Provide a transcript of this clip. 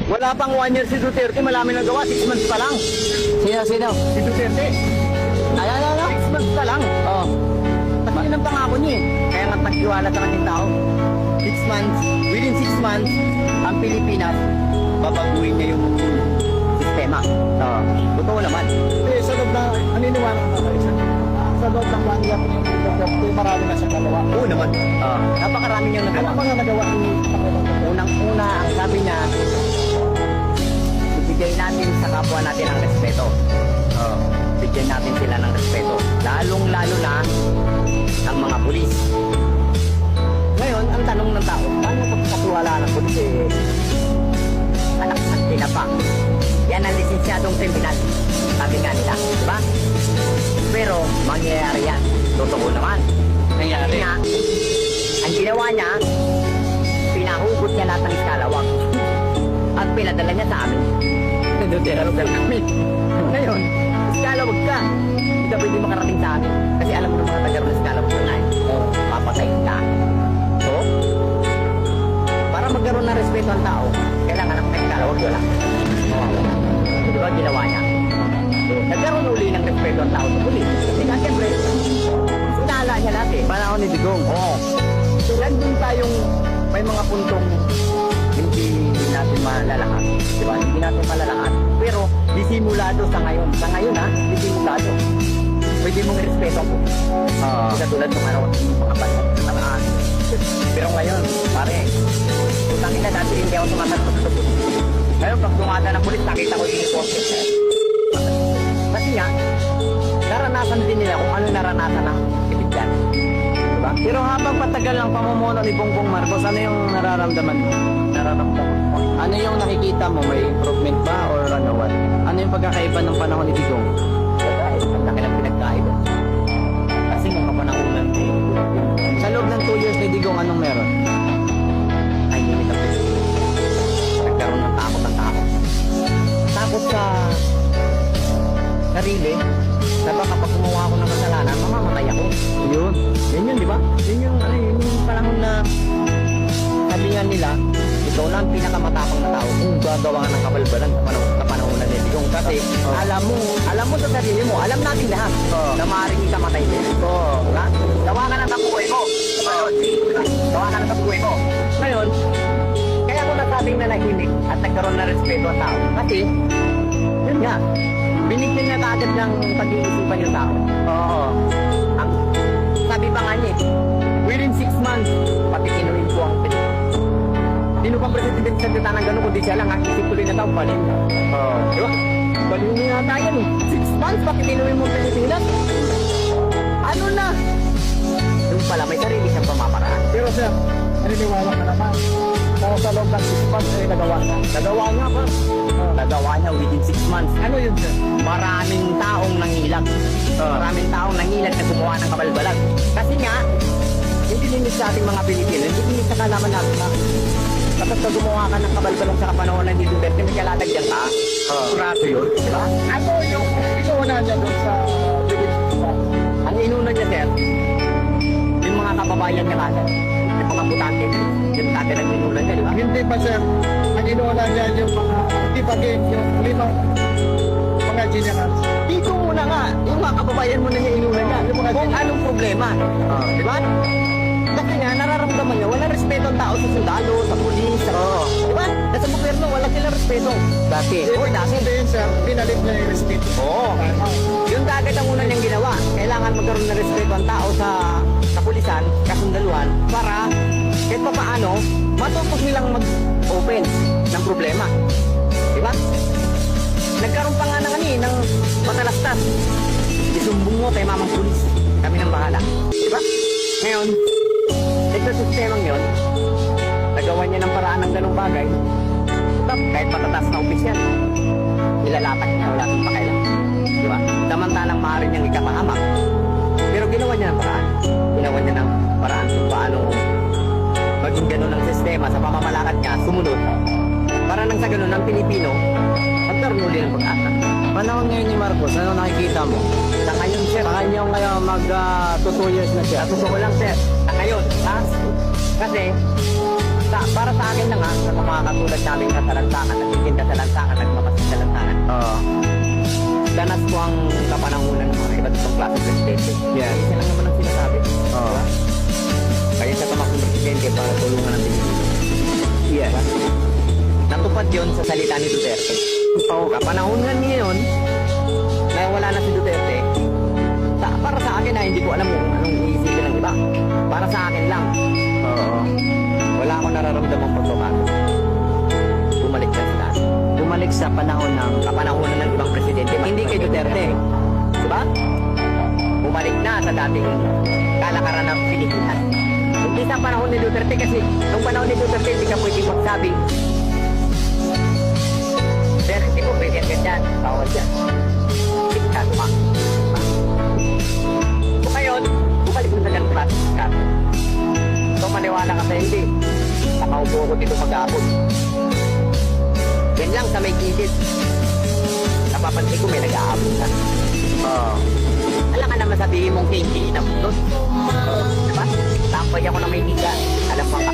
Wala pang 1 year si Duterte, malami nang gawa, 6 months pa lang. Sino? Si Duterte, Ano? 6 months pa lang. Oh. Kasi yun ang pangako niya eh. Kaya nga nagtiwala sa kanyang tao. 6 months, within 6 months, ang Pilipinas, babaguhin niya yung sistema. Totoo naman. Eh, sa loob na, naniniwala ka ba isa? Sa loob ng 1 year ng Duterte, marami na siya nagawa. Oo naman. Napakarami niyang Ano nagawa. mga nagawa ni Pangulong Duterte? Unang-una, ang sabi niya, ibigay natin sa kapwa natin ang respeto. Bigyan natin sila ng respeto. Lalong-lalo na ang mga pulis. Ngayon, ang tanong ng tao, paano pagkatiwala ng pulis anak at tinapa? Yan ang lisensyadong kriminal. Sabi nga nila, di ba? Pero, mangyayari yan. Totoo naman. Nangyari. Nga, ang ginawa niya, pinahugot niya lahat ng iskalawag at pinadala niya sa amin. Nandutero ka namin. Ngayon, iskalawag ka. Hindi ka pwede makarating sa amin. Kasi alam mo ng mga taga ng iskalawag na ngayon. Papatayin ka. So, para magkaroon ng respeto ang tao, kailangan ng may iskalawag wala. Di ba ginawa niya? So, nagkaroon uli ng respeto ang tao sa pulis. Kasi nga, siyempre, sinala niya natin. Panahon ni Digong. Oo. So, nandun tayong may mga puntong hindi natin malalahat. Diba? Hindi natin malalahat. Pero, disimulado sa ngayon. Sa ngayon ha, disimulado. Pwede mong respeto po. Katulad ng ano, mga panahon. Pero ngayon, pare, utangin na dati hindi ako sumasagot sa pulis. Ngayon, pag dumada ng pulis, nakita ko yung report. Kasi nga, naranasan din nila kung ano naranasan ng ibigyan. Diba? Pero habang patagal ang pamumuno ni Bongbong Marcos, ano yung nararamdaman mo? Ano yung nakikita mo? May improvement ba or ano what? Ano yung pagkakaiba ng panahon ni Digong? Ang laki ng pinagkaiba. Kasi nung kapanahonan Sa loob ng 2 years ni Digong, anong meron? ay hindi na pwede. Nagkaroon ng takot ang tao. Takot sa sarili na baka pag gumawa ako ng kasalanan, mamamatay ako. Yun. Yun, di ba? Yun yung panahon na sabi nga nila, ikaw lang ang pinakamatapang na tao kung gagawa ka ng kabalbalan sa panahon na Digong. Kasi alam mo sa sarili mo, alam natin lahat na maaaring ikamatay din. Diba? Gawa ka ng kabuhay mo. Gawa ka ng kabuhay mo. Ngayon, kaya ko nasabing nanahimik at nagkaroon na respeto ang tao. Kasi, yun nga, binigyan niya kaagad ng pag-iisipan yung tao. Ang sabi pa nga niya, within 6 months, pati kinuhin ko ang Pilipinas. Sino pang presidente sa dita ng gano'n, kundi siya lang, ang isip tuloy na tao, baliw. Diba? Baliw niya na tayo, 6 months, pati kinuhin mo ang Pilipinas. Ano na? Yung pala, may sarili siyang pamamaraan. Pero sir, naniniwala ka naman. Pero sa loob ng 6 months, ay nagawa niya. Nagawa niya ba? Nagawa niya within 6 months. Ano yun sir? Maraming taong nangilag. Maraming taong nangilag na gumawa ng kabalbalag. Kasi nga, hindi linis sa ating mga Pilipino, hindi linis sa kalaman natin na kapag ka gumawa ka ng kabalbalang sa kapanahon ng Duterte, may kalatagyan ka. Sigurado yun, di ba? Ano yung inuuna niya doon sa Pilipinas? Ang inuna niya, sir, yung mga kababayan niya kasi, yung mga butante, yung dati ng inuna niya, di ba? Hindi pa sir, ang inuuna niya yung mga tipagin, yung limang mga generals. Dito muna nga, yung mga kababayan mo na niya inuna niya, kung anong problema. Di ba? Kasi nga, nararamdaman niya, walang respeto ang tao sa sundalo, sa pulis, di ba? Sa gobyerno, wala silang respeto. Dati. Or dati. Sabihin sir, pinalik niya yung respeto. Oo. Yung kagad ang una niyang ginawa, kailangan magkaroon ng respeto ang tao sa kapulisan, kasundaluhan, para kahit pa paano, matutok nilang mag-open ng problema. Di ba? Nagkaroon pa nga ng matalastas. Isumbong mo kay mamang pulis. Kami nang bahala. Di ba? Ngayon, ito sistemang yun, nagawa niya ng paraan ng ganong bagay. Kahit matatas na opisyal, nilalatak niya, wala nang pakailan. Di ba? Samantalang maaari niyang ikapahamak. Pero ginawa niya ng paraan. Ginawa niya ng paraan kung paano maging ganun ang sistema sa pamamalakad niya, sumunod. Para nang sa ganun, ang Pilipino, magkaroon uli ng pag-asa. Panahon ngayon ni Marcos, ano nakikita mo? Sa ngayon, sir. Sa kanya ngayon mag 2 years na siya. Totoo lang, sir. Sa ngayon, ha? Kasi, sa para sa akin na nga, sa mga katulad namin sa talantangan, nagtitinda sa lantangan, nagmamasid sa lantangan, Oo. danas ko ang kapanahunan ng mga iba't ibang klase presidente. Yes. Isa lang naman ang sinasabi. Oo. Diba? Kaya sa tumakbong presidente para tulungan ang Pilipinas. Yes. Natupad yun sa salita ni Duterte. Oo, kapanahunan niya yun, na wala na si Duterte, para sa akin na hindi ko alam kung anong iisipin ng iba. Para sa akin lang, Oo. wala akong nararamdamang pagbabago. Bumalik siya sa dati. Bumalik sa panahon ng Kapanahunan ng ibang presidente, hindi kay Duterte. Diba? Bumalik na sa dating kalakaran ng Pilipinas. Hindi sa panahon ni Duterte kasi nung panahon ni Duterte hindi ka pwedeng magsabi. Pero hindi mo pwede ganyan. Bawal dyan. Diktado ka. So ngayon, bumalik mo sa ganun klaseng diktado. So maniwala ka sa hindi. Nakaupo ko dito mag-aabot. Yan lang sa may gilid. Napapansin ko may nag-aabot ka. Oo. Alam ka naman sabihin mong hindi na doon. Diba? Tampay ako na may higa. Alam mo ka.